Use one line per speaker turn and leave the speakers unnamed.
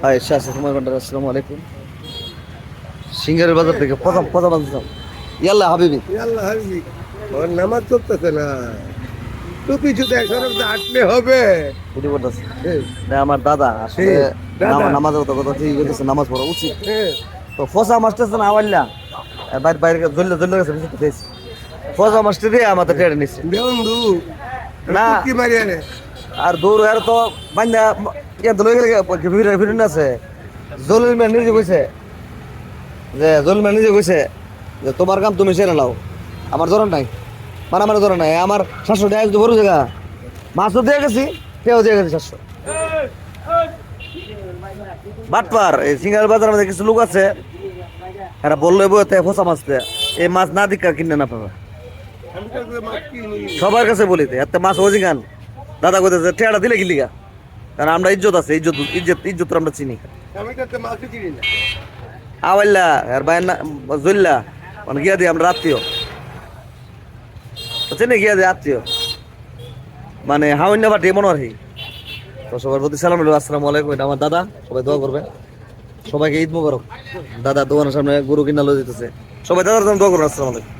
High শাসি তোমার ঘন্টা আসসালামু আলাইকুম। সিঙ্গারের বাজার থেকে পচা পচা বাজার। ইয়াল্লা হাবিবি।
ইয়াল্লা হাবিবি, ওর নামাজ চলতেছে না, তো কিছু দেখার হাঁটলে হবে।
ভিডিও করতেছে।
হ্যাঁ,
না আমার দাদা আসলে
হ্যাঁ, দাদা।
নামাজের কথা কথা ঠিক হইতেছে, নামাজ পড়া উচিত।
হ্যাঁ,
তো ফসা মাসতেছে না আওয়াল্লা বাইরে বাইরে জ্বললে জ্বললে গেছে বুঝতে পেরেছি। ফসা মাসতে দিয়ে আমাদের টেরে নিচ্ছে
বন্ধু,
না।
কি মারি আনে?
আর দৌড় আর তো বান্ধা ইয়া দলে গেলে ভিড় আছে। জলিল ম্যান নিজে কইছে যে জলিল ম্যান নিজে কইছে যে তোমার কাম তুমি সেরে নাও, আমার ধরন নাই, মারামারি ধরন নাই। আমার 700 টাকা যদি বড় জায়গা মাছও দিয়ে গেছি, তেও দিয়ে গেছি 700। বাটপার এই সিঙ্গার বাজারের মধ্যে কিছু লোক আছে, এরা বললে বইতে ফসা মাছতে এই মাছ না দিকা কিনে না পাবা।
আমি তো মাছ কিনি।
সবার কাছে বলিতে এত মাছ ওজি গান দাদা কইতেছে ঠেয়াটা দিলে কিলিগা, কারণ আমরা ইজ্জত আছে, ইজ্জত ইজ্জত ইজ্জত আমরা চিনি।
আমি তো মাছ কিনি না।
আওয়াল্লা আর বাইর না জল্লা মানে গিয়া দিই আমরা আত্মীয়, বুঝছেন গিয়া দিই আত্মীয় মানে হাওয়ান্য বাটি মনে হয়। তো সবার প্রতি সালাম রইল, আসসালামু আলাইকুম। এটা আমার দাদা, সবাই দোয়া করবে। সবাইকে ঈদ মুবারক। দাদা দোকানের সামনে গরু কিনা লয়ে যেতেছে, সবাই দাদার জন্য দোয়া করুন। আসসালামু আলাইকুম।